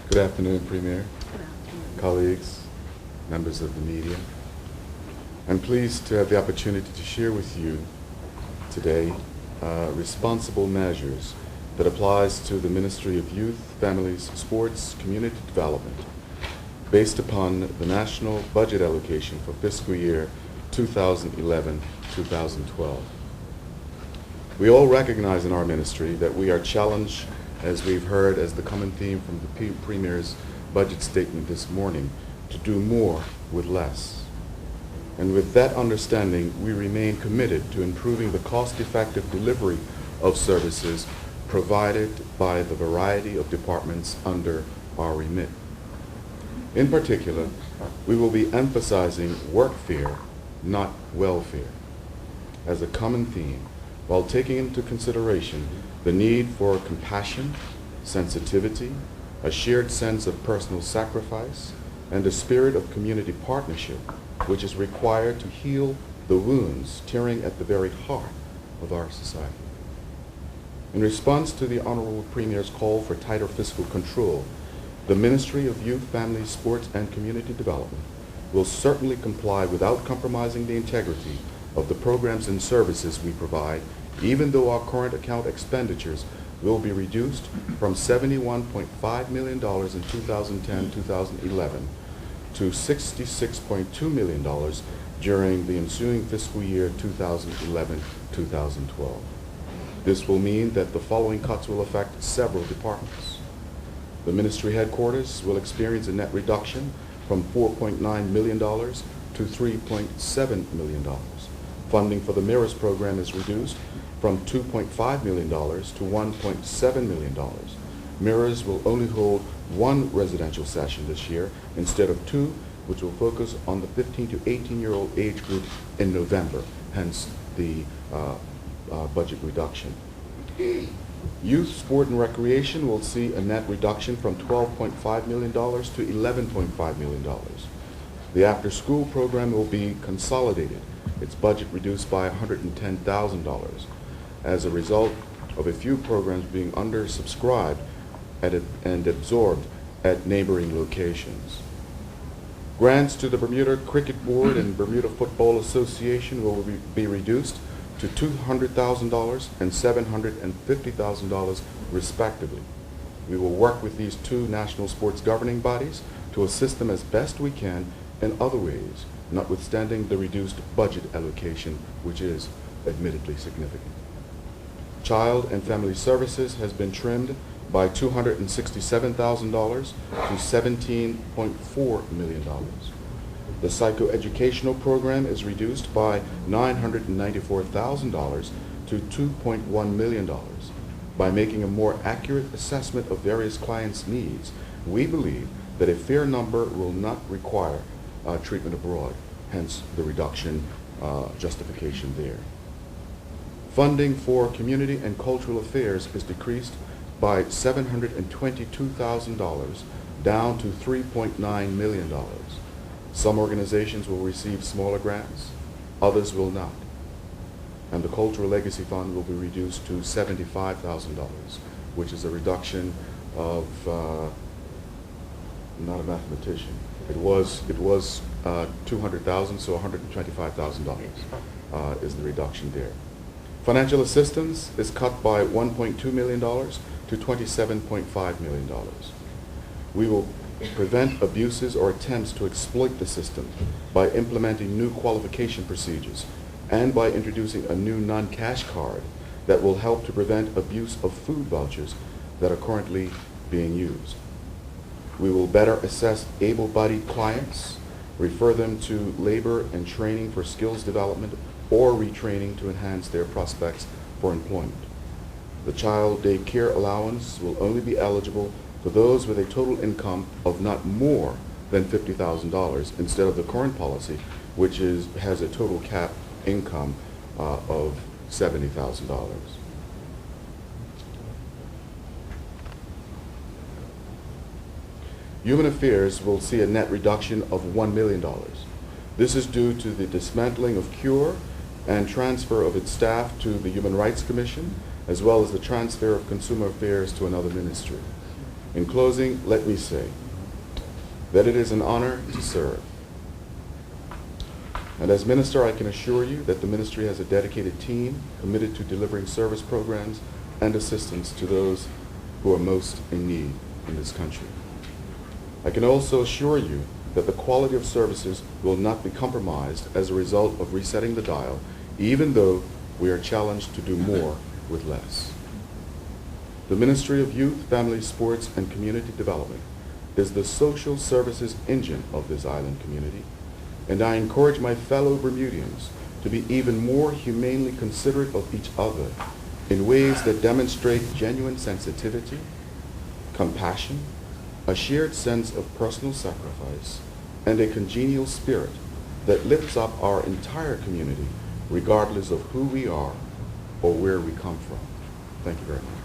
Good afternoon, Premier, Good afternoon. colleagues, members of the media. I'm pleased to have the opportunity to share with you today responsible measures that applies to the Ministry of Youth, Families, Sports, Community Development based upon the national budget allocation for fiscal year 2011-2012. We all recognize in our ministry that we are challenged, as we've heard as the common theme from the Premier's budget statement this morning, to do more with less. And with that understanding, we remain committed to improving the cost-effective delivery of services provided by the variety of departments under our remit. In particular, we will be emphasizing workfare, not welfare, as a common theme, while taking into consideration the need for compassion, sensitivity, a shared sense of personal sacrifice, and a spirit of community partnership, which is required to heal the wounds tearing at the very heart of our society. In response to the Honorable Premier's call for tighter fiscal control, the Ministry of Youth, Families, Sports, and Community Development will certainly comply without compromising the integrity of the programs and services we provide, even though our current account expenditures will be reduced from $71.5 million in 2010-2011 to $66.2 million during the ensuing fiscal year 2011-2012. This will mean that the following cuts will affect several departments. The ministry headquarters will experience a net reduction from $4.9 million to $3.7 million. Funding for the Mirrors program is reduced from $2.5 million to $1.7 million. Mirrors will only hold one residential session this year instead of two, which will focus on the 15 to 18-year-old age group in November, hence the budget reduction. Youth, Sport, and Recreation will see a net reduction from $12.5 million to $11.5 million. The after-school program will be consolidated, its budget reduced by $110,000 as a result of a few programs being undersubscribed and absorbed at neighboring locations. Grants to the Bermuda Cricket Board and Bermuda Football Association will be reduced to $200,000 and $750,000 respectively. We will work with these two national sports governing bodies to assist them as best we can in other ways, notwithstanding the reduced budget allocation, which is admittedly significant. Child and Family Services has been trimmed by $267,000 to $17.4 million. The psychoeducational program is reduced by $994,000 to $2.1 million. By making a more accurate assessment of various clients' needs, we believe that a fair number will not require treatment abroad, hence the reduction justification there. Funding for community and cultural affairs is decreased by $722,000 down to $3.9 million. Some organizations will receive smaller grants, others will not. And the Cultural Legacy Fund will be reduced to $75,000, which is a reduction of, not a mathematician, it was $200,000, so $125,000 is the reduction there. Financial assistance is cut by $1.2 million to $27.5 million. We will prevent abuses or attempts to exploit the system by implementing new qualification procedures and by introducing a new non-cash card that will help to prevent abuse of food vouchers that are currently being used. We will better assess able-bodied clients, refer them to labor and training for skills development or retraining to enhance their prospects for employment. The child daycare allowance will only be eligible for those with a total income of not more than $50,000 instead of the current policy, which has a total cap income of $70,000. Human Affairs will see a net reduction of $1 million. This is due to the dismantling of CURE and transfer of its staff to the Human Rights Commission, as well as the transfer of Consumer Affairs to another ministry. In closing, let me say that it is an honor to serve. And as minister, I can assure you that the ministry has a dedicated team committed to delivering service programs and assistance to those who are most in need in this country. I can also assure you that the quality of services will not be compromised as a result of resetting the dial, even though we are challenged to do more with less. The Ministry of Youth, Family, Sports, and Community Development is the social services engine of this island community, and I encourage my fellow Bermudians to be even more humanely considerate of each other in ways that demonstrate genuine sensitivity, compassion, a shared sense of personal sacrifice, and a congenial spirit that lifts up our entire community regardless of who we are or where we come from. Thank you very much.